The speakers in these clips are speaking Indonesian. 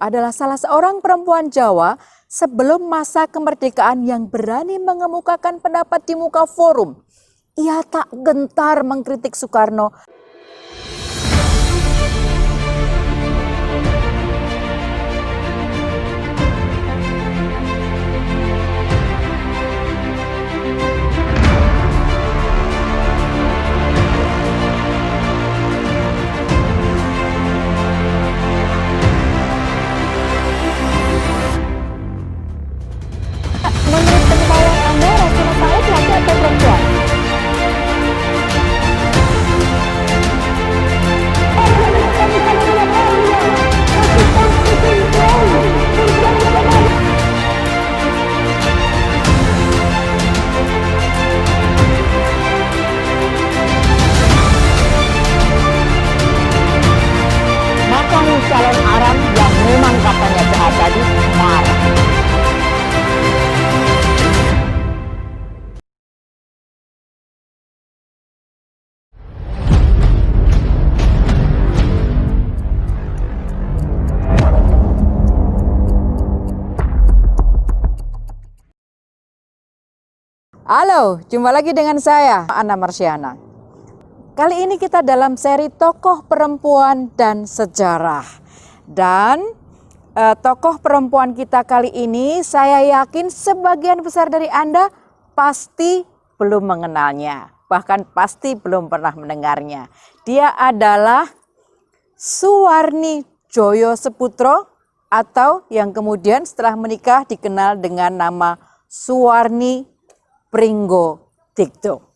adalah salah seorang perempuan Jawa sebelum masa kemerdekaan yang berani mengemukakan pendapat di muka forum. Ia tak gentar mengkritik Soekarno. Menurut pengetahuan Anda, Rasuna Said laki atau perempuan? Maka calon Aram yang memang katanya jahat tadi marah. Halo, jumpa lagi dengan saya, Ana Marsiana. Kali ini kita dalam seri tokoh perempuan dan sejarah. Dan tokoh perempuan kita kali ini saya yakin sebagian besar dari Anda pasti belum mengenalnya. Bahkan pasti belum pernah mendengarnya. Dia adalah Suwarni Joyo Seputro atau yang kemudian setelah menikah dikenal dengan nama Suwarni Pringgodikto.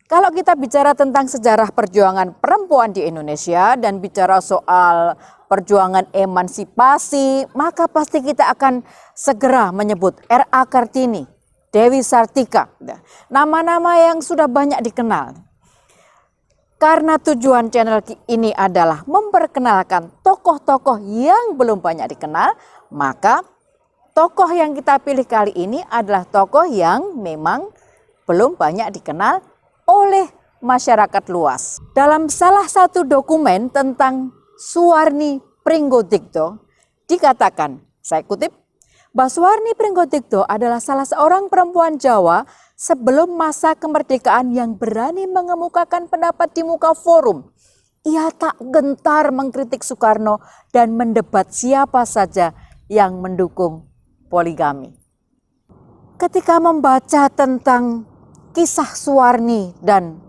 Kalau kita bicara tentang sejarah perjuangan perempuan di Indonesia dan bicara soal perjuangan emansipasi, maka pasti kita akan segera menyebut R.A. Kartini, Dewi Sartika, nama-nama yang sudah banyak dikenal. Karena tujuan channel ini adalah memperkenalkan tokoh-tokoh yang belum banyak dikenal, maka tokoh yang kita pilih kali ini adalah tokoh yang memang belum banyak dikenal oleh masyarakat luas. Dalam salah satu dokumen tentang Suwarni Pringgodikto dikatakan, saya kutip, bahwa Suwarni Pringgodikto adalah salah seorang perempuan Jawa sebelum masa kemerdekaan yang berani mengemukakan pendapat di muka forum. Ia tak gentar mengkritik Soekarno dan mendebat siapa saja yang mendukung poligami. Ketika membaca tentang kisah Suwarni dan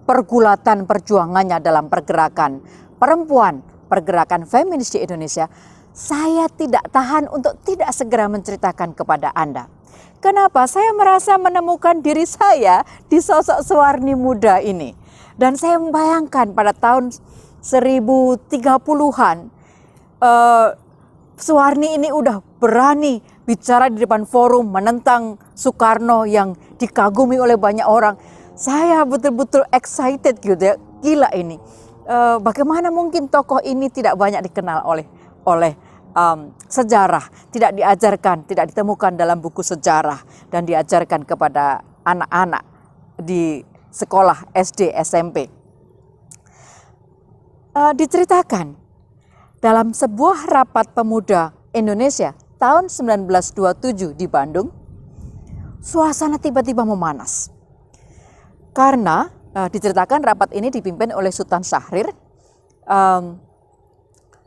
pergulatan perjuangannya dalam pergerakan perempuan, pergerakan feminis di Indonesia, saya tidak tahan untuk tidak segera menceritakan kepada Anda. Kenapa? Saya merasa menemukan diri saya di sosok Suwarni muda ini. Dan saya membayangkan pada tahun 1030-an, Suwarni ini udah berani bicara di depan forum menentang Soekarno yang dikagumi oleh banyak orang. Saya betul-betul excited gitu ya, gila ini. Bagaimana mungkin tokoh ini tidak banyak dikenal oleh sejarah, tidak diajarkan, tidak ditemukan dalam buku sejarah dan diajarkan kepada anak-anak di sekolah SD, SMP. Diceritakan dalam sebuah rapat pemuda Indonesia tahun 1927 di Bandung, suasana tiba-tiba memanas. Karena diceritakan rapat ini dipimpin oleh Sultan Syahrir,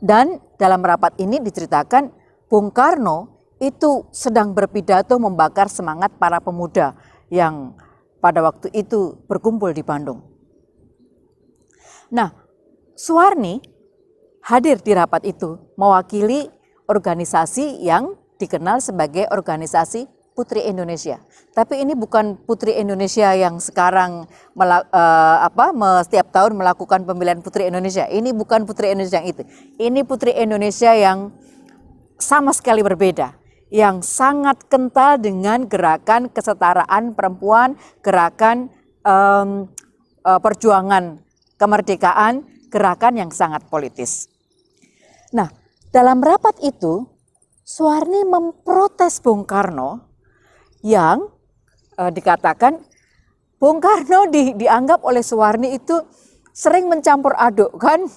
dan dalam rapat ini diceritakan Bung Karno itu sedang berpidato membakar semangat para pemuda yang pada waktu itu berkumpul di Bandung. Nah, Suwarni hadir di rapat itu mewakili organisasi yang dikenal sebagai organisasi Putri Indonesia. Tapi ini bukan Putri Indonesia yang sekarang setiap tahun melakukan pemilihan Putri Indonesia. Ini bukan Putri Indonesia yang itu. Ini Putri Indonesia yang sama sekali berbeda. Yang sangat kental dengan gerakan kesetaraan perempuan, gerakan perjuangan kemerdekaan, gerakan yang sangat politis. Nah, dalam rapat itu, Suwarni memprotes Bung Karno yang dikatakan Bung Karno dianggap oleh Suwarni itu sering mencampur adukkan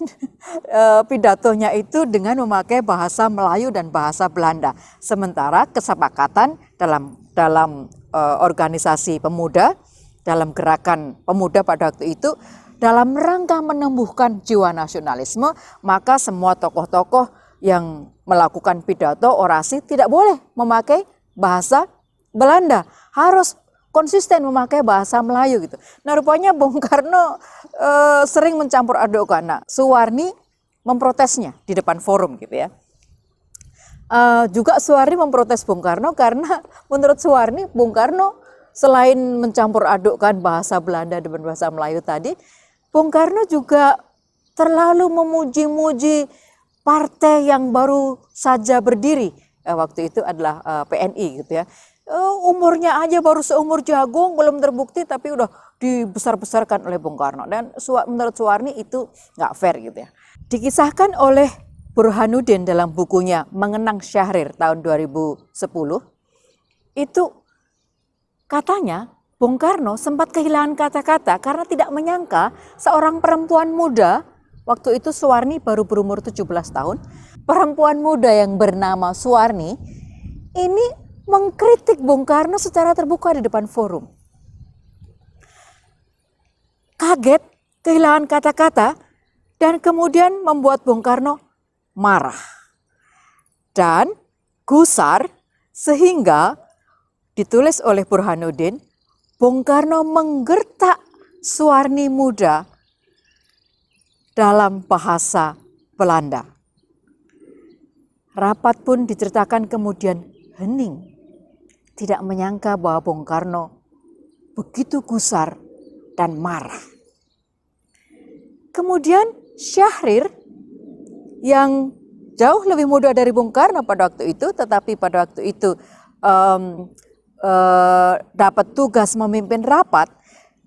pidatonya itu dengan memakai bahasa Melayu dan bahasa Belanda. Sementara kesepakatan dalam organisasi pemuda, dalam gerakan pemuda pada waktu itu, dalam rangka menumbuhkan jiwa nasionalisme, maka semua tokoh-tokoh yang melakukan pidato orasi tidak boleh memakai bahasa Belanda, harus konsisten memakai bahasa Melayu gitu. Nah rupanya Bung Karno sering mencampur adukkan. Nah Suwarni memprotesnya di depan forum gitu ya. Juga Suwarni memprotes Bung Karno karena menurut Suwarni Bung Karno selain mencampur adukkan bahasa Belanda dengan bahasa Melayu tadi, Bung Karno juga terlalu memuji-muji partai yang baru saja berdiri. Waktu itu adalah PNI gitu ya. Umurnya aja baru seumur jagung, belum terbukti tapi udah dibesar-besarkan oleh Bung Karno. Dan menurut Suwarni itu nggak fair gitu ya. Dikisahkan oleh Burhanuddin dalam bukunya Mengenang Syahrir tahun 2010, itu katanya Bung Karno sempat kehilangan kata-kata karena tidak menyangka seorang perempuan muda, waktu itu Suwarni baru berumur 17 tahun, perempuan muda yang bernama Suwarni ini mengkritik Bung Karno secara terbuka di depan forum. Kaget, kehilangan kata-kata, dan kemudian membuat Bung Karno marah dan gusar, sehingga ditulis oleh Burhanuddin, Bung Karno menggertak Suwarni muda dalam bahasa Belanda. Rapat pun diceritakan kemudian hening, tidak menyangka bahwa Bung Karno begitu gusar dan marah. Kemudian Syahrir yang jauh lebih muda dari Bung Karno pada waktu itu, tetapi pada waktu itu dapat tugas memimpin rapat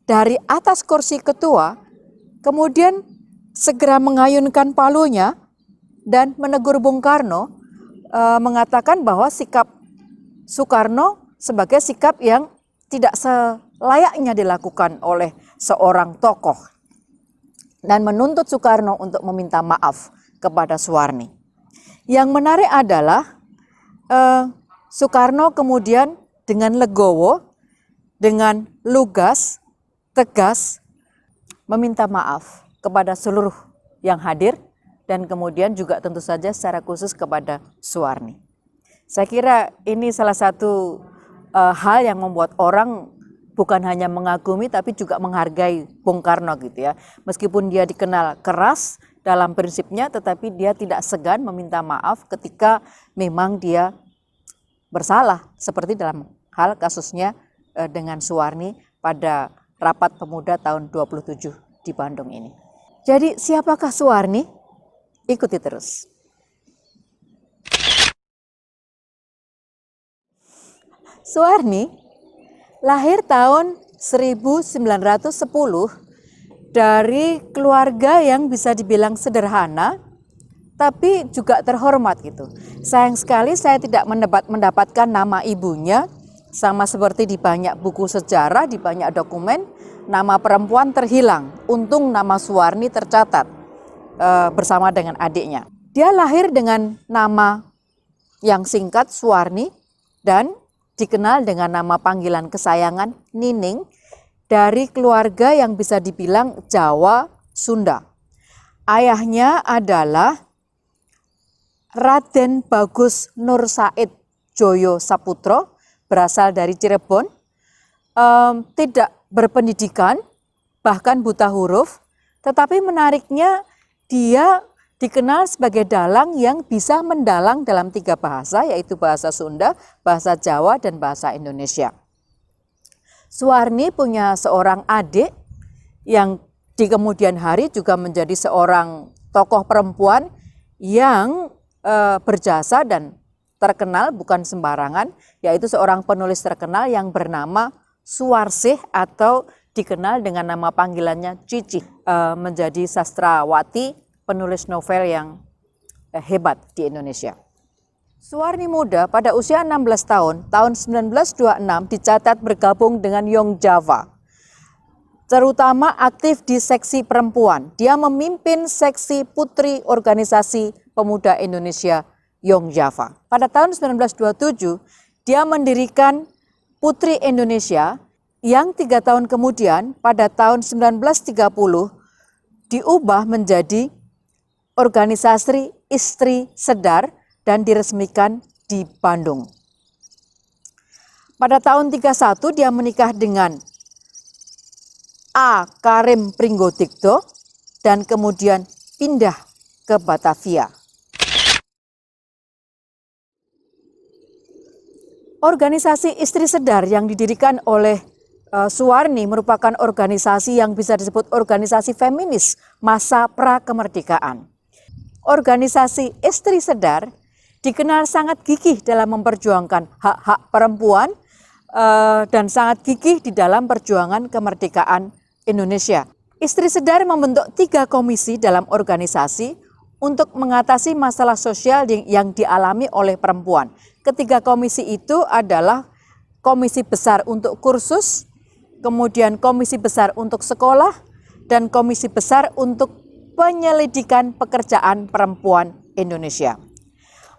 dari atas kursi ketua, kemudian segera mengayunkan palunya dan menegur Bung Karno, mengatakan bahwa sikap Soekarno sebagai sikap yang tidak selayaknya dilakukan oleh seorang tokoh, dan menuntut Soekarno untuk meminta maaf kepada Suwarni. Yang menarik adalah Soekarno kemudian dengan legowo, dengan lugas, tegas meminta maaf kepada seluruh yang hadir dan kemudian juga tentu saja secara khusus kepada Suwarni. Saya kira ini salah satu hal yang membuat orang bukan hanya mengagumi tapi juga menghargai Bung Karno gitu ya. Meskipun dia dikenal keras dalam prinsipnya, tetapi dia tidak segan meminta maaf ketika memang dia bersalah, seperti dalam hal kasusnya dengan Suwarni pada Rapat Pemuda tahun 27 di Bandung ini. Jadi siapakah Suwarni? Ikuti terus. Suwarni lahir tahun 1910 dari keluarga yang bisa dibilang sederhana, tapi juga terhormat gitu. Sayang sekali saya tidak mendapatkan nama ibunya, sama seperti di banyak buku sejarah, di banyak dokumen, nama perempuan terhilang. Untung nama Suwarni tercatat bersama dengan adiknya. Dia lahir dengan nama yang singkat Suwarni dan dikenal dengan nama panggilan kesayangan Nining dari keluarga yang bisa dibilang Jawa Sunda. Ayahnya adalah Raden Bagus Nur Said Joyo Saputro, berasal dari Cirebon, tidak berpendidikan, bahkan buta huruf, tetapi menariknya dia dikenal sebagai dalang yang bisa mendalang dalam 3 bahasa, yaitu bahasa Sunda, bahasa Jawa, dan bahasa Indonesia. Suwarni punya seorang adik yang di kemudian hari juga menjadi seorang tokoh perempuan yang berjasa dan terkenal bukan sembarangan, yaitu seorang penulis terkenal yang bernama Suwarsih atau dikenal dengan nama panggilannya Cici, menjadi sastrawati, penulis novel yang hebat di Indonesia. Suwarni muda pada usia 16 tahun 1926 dicatat bergabung dengan Young Java. terutama aktif di seksi perempuan. Dia memimpin seksi putri organisasi pemuda Indonesia Young Java. Pada tahun 1927, dia mendirikan Putri Indonesia yang 3 tahun kemudian pada tahun 1930 diubah menjadi organisasi Istri Sedar dan diresmikan di Bandung. Pada tahun 31 dia menikah dengan A. Karim Pringgotikdo dan kemudian pindah ke Batavia. Organisasi Istri Sedar yang didirikan oleh Suwarni merupakan organisasi yang bisa disebut organisasi feminis masa pra-kemerdekaan. Organisasi Istri Sedar dikenal sangat gigih dalam memperjuangkan hak-hak perempuan dan sangat gigih di dalam perjuangan kemerdekaan Indonesia. Istri Sedar membentuk 3 komisi dalam organisasi untuk mengatasi masalah sosial yang dialami oleh perempuan. Ketiga komisi itu adalah Komisi Besar untuk Kursus, kemudian Komisi Besar untuk Sekolah, dan Komisi Besar untuk Penyelidikan Pekerjaan Perempuan Indonesia.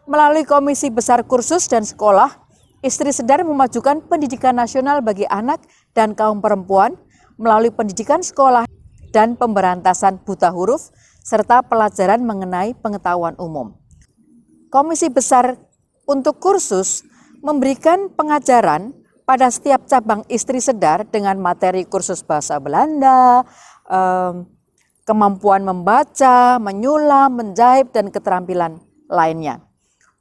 Melalui Komisi Besar Kursus dan Sekolah, Istri Sedar memajukan pendidikan nasional bagi anak dan kaum perempuan melalui pendidikan sekolah dan pemberantasan buta huruf, serta pelajaran mengenai pengetahuan umum. Komisi Besar untuk Kursus memberikan pengajaran pada setiap cabang Istri Sedar dengan materi kursus bahasa Belanda, kemampuan membaca, menyulam, menjahit, dan keterampilan lainnya.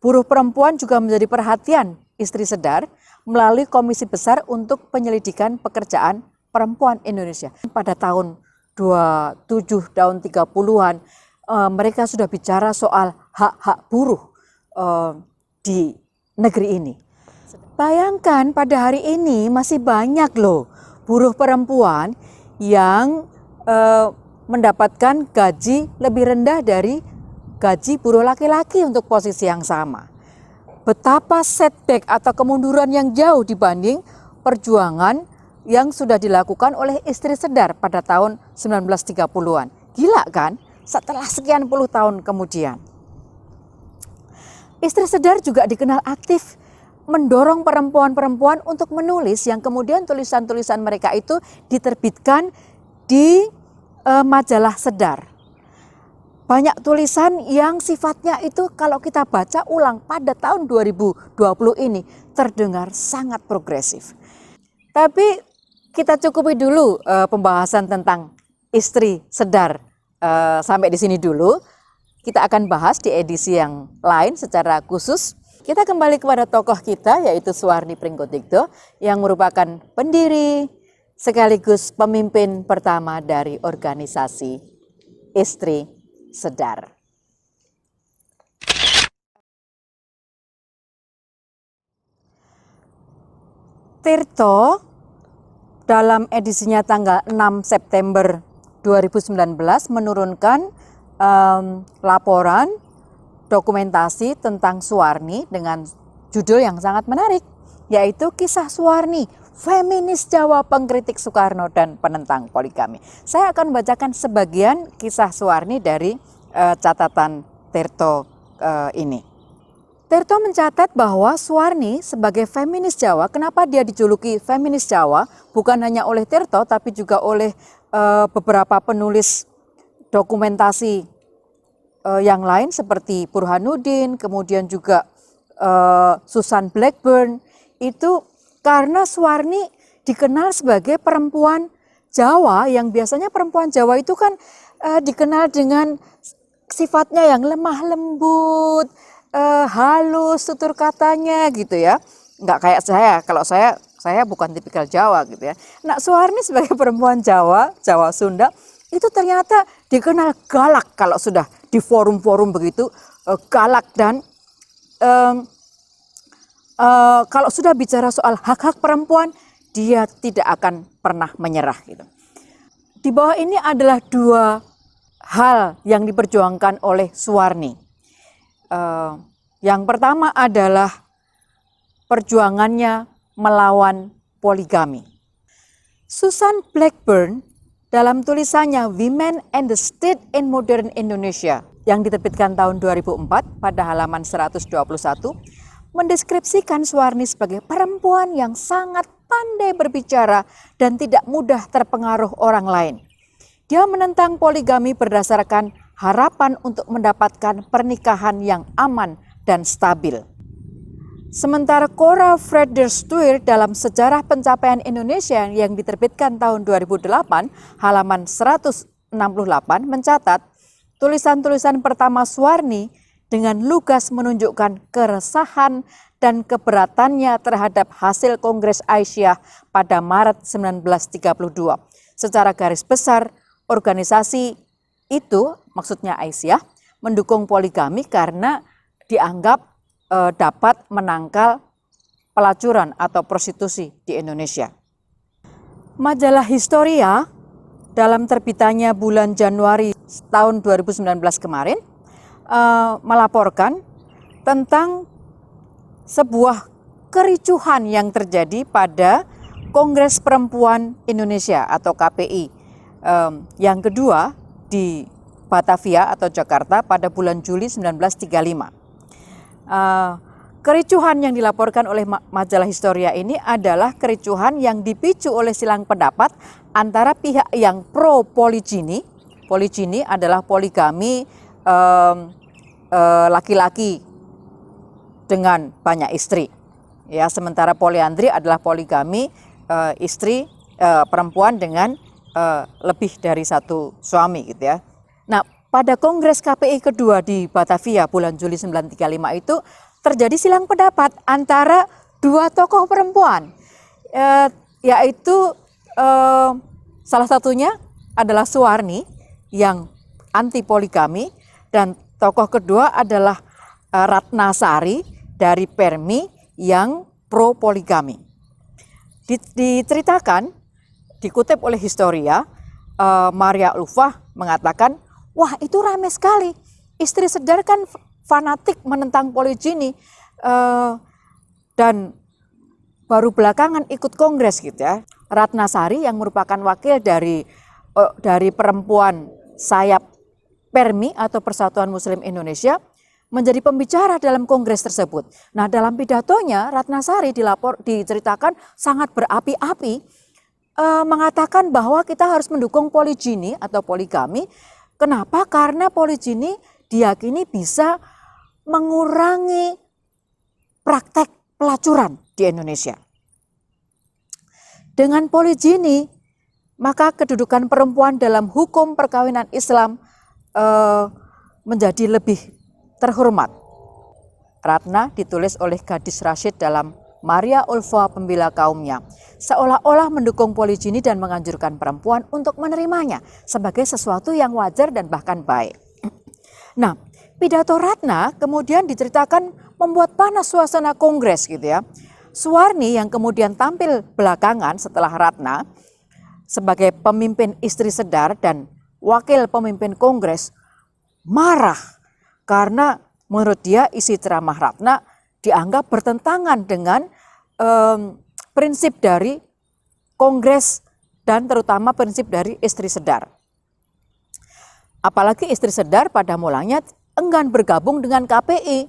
Buruh perempuan juga menjadi perhatian Istri Sedar melalui Komisi Besar untuk Penyelidikan Pekerjaan Perempuan Indonesia. Pada tahun 27 tahun 30-an mereka sudah bicara soal hak-hak buruh di negeri ini. Bayangkan pada hari ini masih banyak loh buruh perempuan yang mendapatkan gaji lebih rendah dari gaji buruh laki-laki untuk posisi yang sama. Betapa setback atau kemunduran yang jauh dibanding perjuangan yang sudah dilakukan oleh Istri Sedar pada tahun 1930-an. Gila kan? Setelah sekian puluh tahun kemudian. Istri Sedar juga dikenal aktif mendorong perempuan-perempuan untuk menulis yang kemudian tulisan-tulisan mereka itu diterbitkan di majalah Sedar. Banyak tulisan yang sifatnya itu kalau kita baca ulang pada tahun 2020 ini terdengar sangat progresif. Tapi kita cukupi dulu pembahasan tentang Istri Sedar sampai di sini dulu. Kita akan bahas di edisi yang lain secara khusus. Kita kembali kepada tokoh kita yaitu Suwarni Pringgotikdo yang merupakan pendiri sekaligus pemimpin pertama dari organisasi Istri Sedar. Tirto dalam edisinya tanggal 6 September 2019 menurunkan laporan dokumentasi tentang Suwarni dengan judul yang sangat menarik, yaitu Kisah Suwarni, Feminis Jawa Pengkritik Soekarno dan Penentang Poligami. Saya akan membacakan sebagian kisah Suwarni dari catatan Tirto ini. Tirto mencatat bahwa Suwarni sebagai feminis Jawa, kenapa dia dijuluki feminis Jawa, bukan hanya oleh Tirto tapi juga oleh beberapa penulis dokumentasi yang lain seperti Burhanuddin, kemudian juga Susan Blackburn, itu karena Suwarni dikenal sebagai perempuan Jawa yang biasanya perempuan Jawa itu kan dikenal dengan sifatnya yang lemah lembut, halus tutur katanya gitu ya. Nggak kayak saya, kalau saya bukan tipikal Jawa gitu ya. Nah, Suwarni sebagai perempuan Jawa Sunda itu ternyata dikenal galak kalau sudah di forum-forum begitu, galak dan kalau sudah bicara soal hak-hak perempuan dia tidak akan pernah menyerah gitu. Di bawah ini adalah 2 hal yang diperjuangkan oleh Suwarni. Yang pertama adalah perjuangannya melawan poligami. Susan Blackburn dalam tulisannya Women and the State in Modern Indonesia yang diterbitkan tahun 2004 pada halaman 121 mendeskripsikan Suwarni sebagai perempuan yang sangat pandai berbicara dan tidak mudah terpengaruh orang lain. Dia menentang poligami berdasarkan harapan untuk mendapatkan pernikahan yang aman dan stabil. Sementara Cora Fredder-Stuir dalam Sejarah Pencapaian Indonesia yang diterbitkan tahun 2008 halaman 168 mencatat tulisan-tulisan pertama Suwarni dengan lugas menunjukkan keresahan dan keberatannya terhadap hasil Kongres Aisyah pada Maret 1932. Secara garis besar, organisasi itu, maksudnya Aisyah, mendukung poligami karena dianggap dapat menangkal pelacuran atau prostitusi di Indonesia. Majalah Historia dalam terbitannya bulan Januari tahun 2019 kemarin melaporkan tentang sebuah kericuhan yang terjadi pada Kongres Perempuan Indonesia atau KPI yang kedua di Batavia atau Jakarta pada bulan Juli 1935. Kericuhan yang dilaporkan oleh majalah Historia ini adalah kericuhan yang dipicu oleh silang pendapat antara pihak yang pro poligini. Poligini adalah poligami laki-laki dengan banyak istri. Ya, sementara poliandri adalah poligami istri perempuan dengan lebih dari satu suami gitu ya. Nah, pada Kongres KPI kedua di Batavia bulan Juli 1935 itu terjadi silang pendapat antara dua tokoh perempuan, yaitu salah satunya adalah Suwarni yang anti poligami dan tokoh kedua adalah Ratnasari dari Permi yang pro poligami. Diceritakan, dikutip oleh Historia, Maria Ulfah mengatakan, wah itu ramai sekali, istri Sedar kan fanatik menentang poligini dan baru belakangan ikut kongres gitu ya. Ratnasari yang merupakan wakil dari perempuan sayap Permi atau Persatuan Muslim Indonesia menjadi pembicara dalam kongres tersebut. Nah, dalam pidatonya Ratnasari diceritakan sangat berapi-api mengatakan bahwa kita harus mendukung poligini atau poligami. Kenapa? Karena poligini diyakini bisa mengurangi praktek pelacuran di Indonesia. Dengan poligini, maka kedudukan perempuan dalam hukum perkawinan Islam menjadi lebih terhormat. Ratna ditulis oleh Gadis Rashid dalam Maria Ulfa Pembela Kaumnya, seolah-olah mendukung poligini dan menganjurkan perempuan untuk menerimanya sebagai sesuatu yang wajar dan bahkan baik. Nah, pidato Ratna kemudian diceritakan membuat panas suasana kongres gitu ya. Suwarni yang kemudian tampil belakangan setelah Ratna sebagai pemimpin istri Sedar dan wakil pemimpin kongres marah karena menurut dia isi ceramah Ratna dianggap bertentangan dengan prinsip dari kongres dan terutama prinsip dari istri Sedar. Apalagi istri Sedar pada mulanya enggan bergabung dengan KPI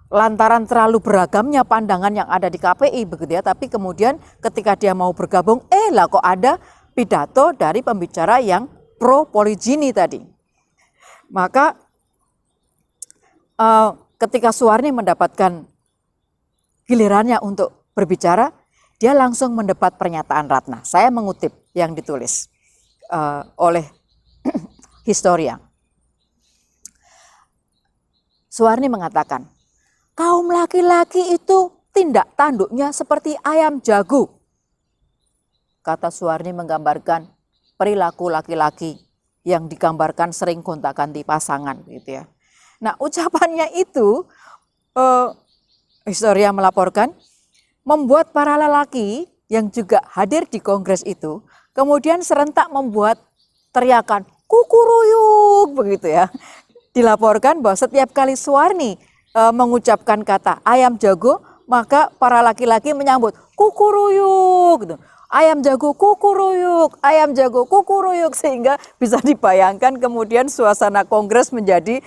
lantaran terlalu beragamnya pandangan yang ada di KPI begitu ya. Tapi kemudian ketika dia mau bergabung, lah kok ada pidato dari pembicara yang pro poligini tadi. Maka ketika Suwarni mendapatkan gilirannya untuk berbicara, dia langsung mendapat pernyataan Ratna. Saya mengutip yang ditulis oleh Historia. Suwarni mengatakan, kaum laki-laki itu tindak tanduknya seperti ayam jago. Kata Suwarni menggambarkan perilaku laki-laki yang digambarkan sering gonta-ganti pasangan gitu ya. Nah, ucapannya itu Historia melaporkan membuat para lelaki yang juga hadir di kongres itu kemudian serentak membuat teriakan kukuruyuk begitu ya. Dilaporkan bahwa setiap kali Suwarni mengucapkan kata ayam jago, maka para laki-laki menyambut kukuruyuk gitu. ayam jago kukuruyuk, ayam jago kukuruyuk, sehingga bisa dibayangkan kemudian suasana kongres menjadi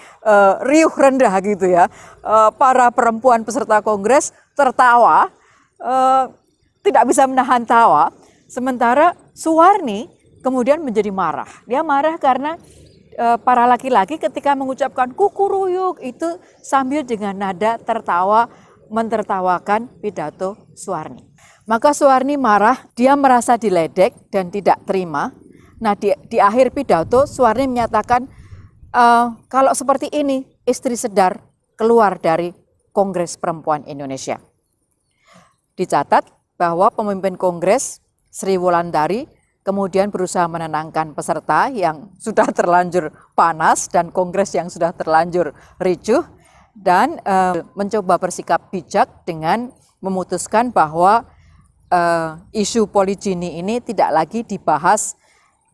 riuh rendah gitu ya. Para perempuan peserta kongres tertawa, tidak bisa menahan tawa, sementara Suwarni kemudian menjadi marah. Dia marah karena para laki-laki ketika mengucapkan kukuruyuk itu sambil dengan nada tertawa mentertawakan pidato Suwarni. Maka Suwarni marah, dia merasa diledek dan tidak terima. Nah di akhir pidato Suwarni menyatakan kalau seperti ini istri Sedar keluar dari Kongres Perempuan Indonesia. Dicatat bahwa pemimpin Kongres Sri Wulandari kemudian berusaha menenangkan peserta yang sudah terlanjur panas dan Kongres yang sudah terlanjur ricuh, dan mencoba bersikap bijak dengan memutuskan bahwa isu poligini ini tidak lagi dibahas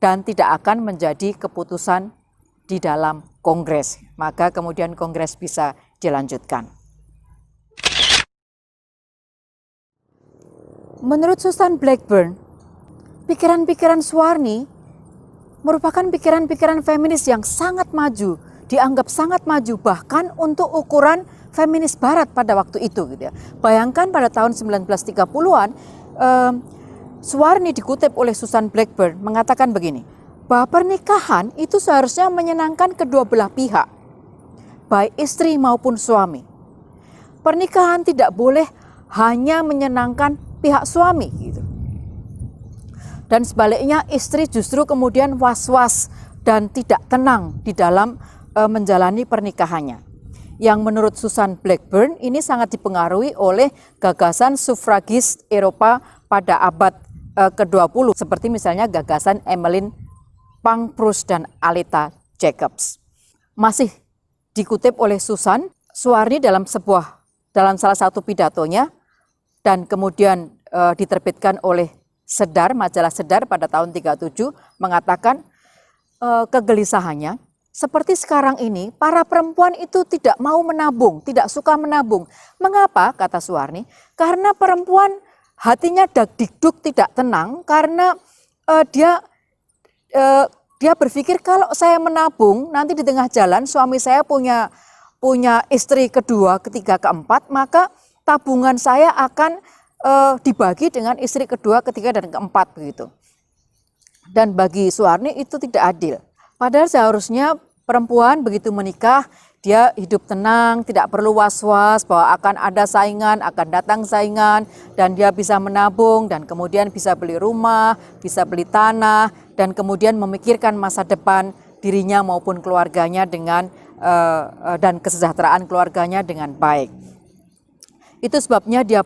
dan tidak akan menjadi keputusan di dalam Kongres. Maka kemudian Kongres bisa dilanjutkan. Menurut Susan Blackburn, pikiran-pikiran Suwarni merupakan pikiran-pikiran feminis yang sangat maju, dianggap sangat maju bahkan untuk ukuran feminis barat pada waktu itu gitu ya. Bayangkan pada tahun 1930-an Suwarni dikutip oleh Susan Blackburn mengatakan begini, bahwa pernikahan itu seharusnya menyenangkan kedua belah pihak, baik istri maupun suami. Pernikahan tidak boleh hanya menyenangkan pihak suami gitu. Dan sebaliknya istri justru kemudian was-was dan tidak tenang di dalam menjalani pernikahannya. Yang menurut Susan Blackburn ini sangat dipengaruhi oleh gagasan sufragis Eropa pada abad ke-20 seperti misalnya gagasan Emmeline Pankhurst dan Aleta Jacobs. Masih dikutip oleh Susan, Suwarni dalam salah satu pidatonya dan kemudian diterbitkan oleh Sedar, majalah Sedar pada tahun 37 mengatakan kegelisahannya, seperti sekarang ini para perempuan itu tidak mau menabung, tidak suka menabung. Mengapa? Kata Suwarni, karena perempuan hatinya dagdikduk tidak tenang karena dia berpikir kalau saya menabung nanti di tengah jalan suami saya punya istri kedua, ketiga, keempat, maka tabungan saya akan dibagi dengan istri kedua, ketiga, dan keempat begitu. Dan bagi Suwarni itu tidak adil. Padahal seharusnya perempuan begitu menikah, dia hidup tenang, tidak perlu was-was bahwa akan ada saingan, akan datang saingan, dan dia bisa menabung, dan kemudian bisa beli rumah, bisa beli tanah, dan kemudian memikirkan masa depan dirinya maupun keluarganya dengan dan kesejahteraan keluarganya dengan baik. Itu sebabnya dia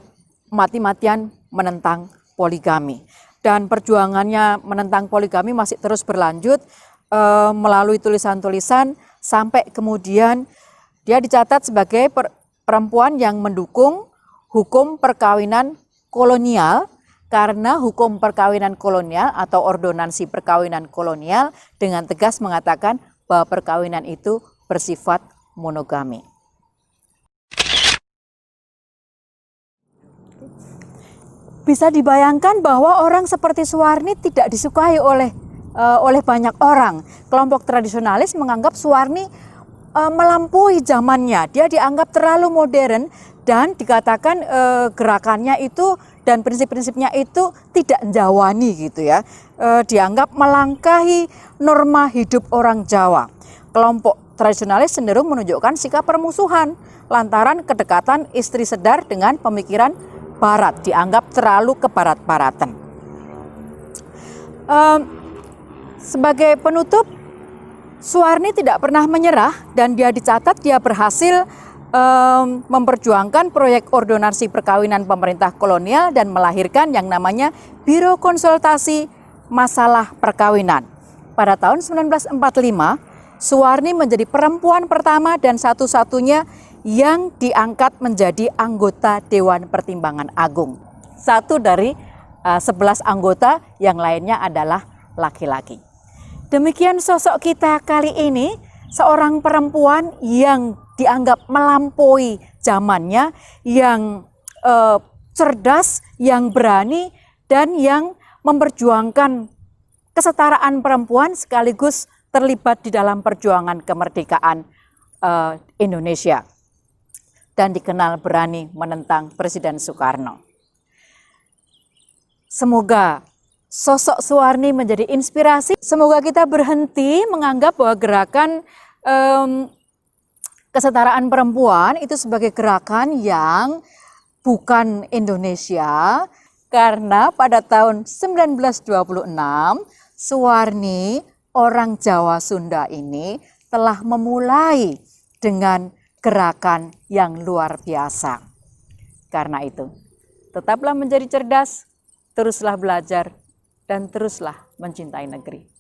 mati-matian menentang poligami. Dan perjuangannya menentang poligami masih terus berlanjut melalui tulisan-tulisan sampai kemudian dia dicatat sebagai perempuan yang mendukung hukum perkawinan kolonial, karena hukum perkawinan kolonial atau ordonansi perkawinan kolonial dengan tegas mengatakan bahwa perkawinan itu bersifat monogami. Bisa dibayangkan bahwa orang seperti Suwarni tidak disukai oleh banyak orang. Kelompok tradisionalis menganggap Suwarni melampaui zamannya. Dia dianggap terlalu modern dan dikatakan gerakannya itu dan prinsip-prinsipnya itu tidak jawani gitu ya. Dianggap melangkahi norma hidup orang Jawa. Kelompok tradisionalis cenderung menunjukkan sikap permusuhan lantaran kedekatan istri Sedar dengan pemikiran Barat, dianggap terlalu kebarat-baratan. Sebagai penutup, Suwarni tidak pernah menyerah dan dia dicatat dia berhasil memperjuangkan proyek ordonansi perkawinan pemerintah kolonial dan melahirkan yang namanya Biro Konsultasi Masalah Perkawinan. Pada tahun 1945, Suwarni menjadi perempuan pertama dan satu-satunya yang diangkat menjadi anggota Dewan Pertimbangan Agung. Satu dari 11 anggota, yang lainnya adalah laki-laki. Demikian sosok kita kali ini, seorang perempuan yang dianggap melampaui zamannya, yang cerdas, yang berani, dan yang memperjuangkan kesetaraan perempuan sekaligus terlibat di dalam perjuangan kemerdekaan Indonesia dan dikenal berani menentang Presiden Soekarno. Semoga sosok Suwarni menjadi inspirasi. Semoga kita berhenti menganggap bahwa gerakan kesetaraan perempuan itu sebagai gerakan yang bukan Indonesia, karena pada tahun 1926 Suwarni, orang Jawa Sunda ini telah memulai dengan gerakan yang luar biasa. Karena itu, tetaplah menjadi cerdas, teruslah belajar, dan teruslah mencintai negeri.